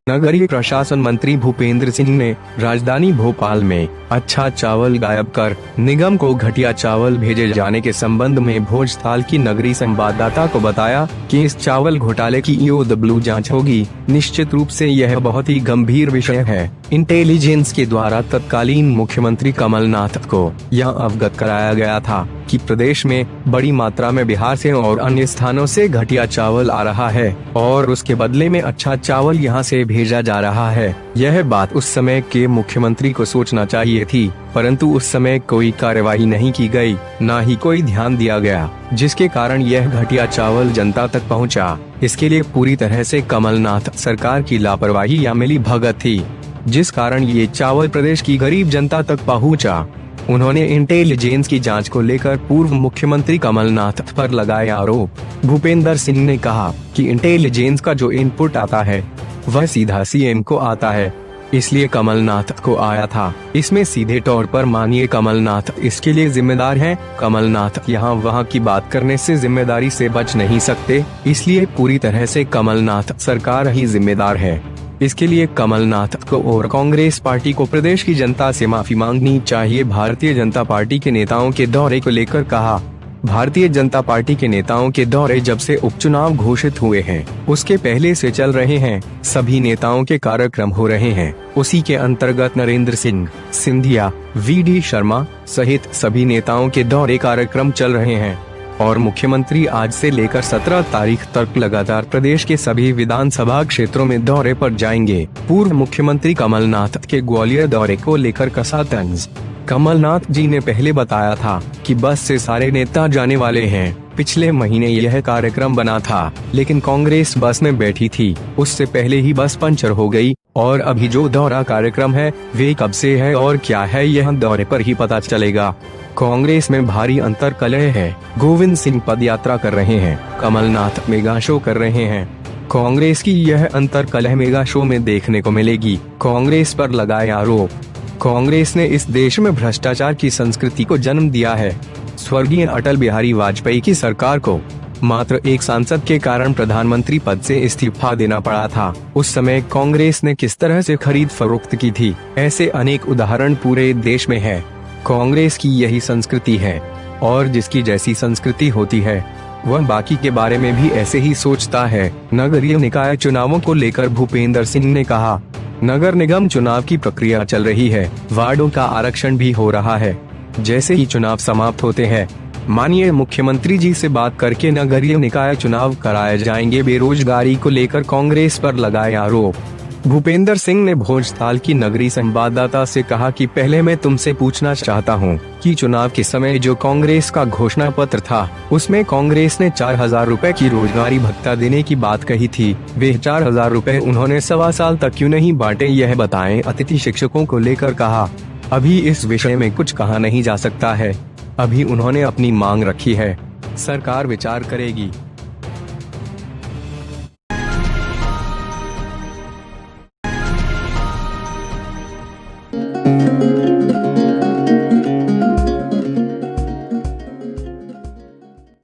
नगरीय प्रशासन मंत्री भूपेंद्र सिंह ने राजधानी भोपाल में अच्छा चावल गायब कर निगम को घटिया चावल भेजे जाने के संबंध में भोजताल की नगरीय संवाददाता को बताया कि इस चावल घोटाले की ईओडब्ल्यू जांच होगी। निश्चित रूप से यह बहुत ही गंभीर विषय है। इंटेलिजेंस के द्वारा तत्कालीन मुख्यमंत्री कमलनाथ को यह अवगत कराया गया था कि प्रदेश में बड़ी मात्रा में बिहार से और अन्य स्थानों से घटिया चावल आ रहा है और उसके बदले में अच्छा चावल यहां से भेजा जा रहा है। यह बात उस समय के मुख्यमंत्री को सोचना चाहिए थी, परंतु उस समय कोई कार्यवाही नहीं की गई, न ही कोई ध्यान दिया गया, जिसके कारण यह घटिया चावल जनता तक पहुंचा। इसके लिए पूरी तरह से कमलनाथ सरकार की लापरवाही या मिली भगत थी, जिस कारण ये चावल प्रदेश की गरीब जनता तक पहुंचा। उन्होंने इंटेलिजेंस की जांच को लेकर पूर्व मुख्यमंत्री कमलनाथ पर लगाए आरोप। भूपेंद्र सिंह ने कहा कि इंटेलिजेंस का जो इनपुट आता है वह सीधा सीएम को आता है, इसलिए कमलनाथ को आया था। इसमें सीधे तौर पर मानिए कमलनाथ इसके लिए जिम्मेदार हैं। कमलनाथ यहाँ वहाँ की बात करने से जिम्मेदारी से बच नहीं सकते, इसलिए पूरी तरह से कमलनाथ सरकार ही जिम्मेदार है। इसके लिए कमलनाथ को और कांग्रेस पार्टी को प्रदेश की जनता से माफी मांगनी चाहिए। भारतीय जनता पार्टी के नेताओं के दौरे को लेकर कहा, भारतीय जनता पार्टी के नेताओं के दौरे जब से उपचुनाव घोषित हुए हैं उसके पहले से चल रहे हैं। सभी नेताओं के कार्यक्रम हो रहे हैं। उसी के अंतर्गत नरेंद्र सिंह, सिंधिया, वीडी शर्मा सहित सभी नेताओं के दौरे कार्यक्रम चल रहे हैं और मुख्यमंत्री आज से लेकर 17 तारीख तक लगातार प्रदेश के सभी विधानसभा क्षेत्रों में दौरे पर जाएंगे। पूर्व मुख्यमंत्री कमलनाथ के ग्वालियर दौरे को लेकर कसा तंज। कमलनाथ जी ने पहले बताया था कि बस से सारे नेता जाने वाले हैं। पिछले महीने यह कार्यक्रम बना था, लेकिन कांग्रेस बस में बैठी थी। उससे पहले ही बस पंचर हो गई और अभी जो दौरा कार्यक्रम है वे कब से है और क्या है यह दौरे पर ही पता चलेगा। कांग्रेस में भारी अंतर कलह है। गोविंद सिंह पद यात्रा कर रहे हैं, कमलनाथ मेगा शो कर रहे हैं। कांग्रेस की यह अंतर कलह मेगा शो में देखने को मिलेगी। कांग्रेस पर लगाए आरोप। कांग्रेस ने इस देश में भ्रष्टाचार की संस्कृति को जन्म दिया है। स्वर्गीय अटल बिहारी वाजपेयी की सरकार को मात्र एक सांसद के कारण प्रधानमंत्री पद से इस्तीफा देना पड़ा था। उस समय कांग्रेस ने किस तरह से खरीद फरोख्त की थी, ऐसे अनेक उदाहरण पूरे देश में है। कांग्रेस की यही संस्कृति है और जिसकी जैसी संस्कृति होती है वह बाकी के बारे में भी ऐसे ही सोचता है। नगरीय निकाय चुनावों को लेकर भूपेंद्र सिंह ने कहा, नगर निगम चुनाव की प्रक्रिया चल रही है, वार्डों का आरक्षण भी हो रहा है। जैसे ही चुनाव समाप्त होते हैं माननीय मुख्यमंत्री जी से बात करके नगरीय निकाय चुनाव कराए जाएंगे। बेरोजगारी को लेकर कांग्रेस पर लगाए आरोप। भूपेंद्र सिंह ने भोजताल की नगरीय संवाददाता से कहा कि पहले मैं तुमसे पूछना चाहता हूं कि चुनाव के समय जो कांग्रेस का घोषणा पत्र था उसमें कांग्रेस ने 4000 रुपए की रोजगारी भत्ता देने की बात कही थी। वे 4000 रुपए उन्होंने 1.25 साल तक क्यों नहीं बांटे, यह बताएं। अतिथि शिक्षकों को लेकर कहा, अभी इस विषय में कुछ कहा नहीं जा सकता है। अभी उन्होंने अपनी मांग रखी है, सरकार विचार करेगी।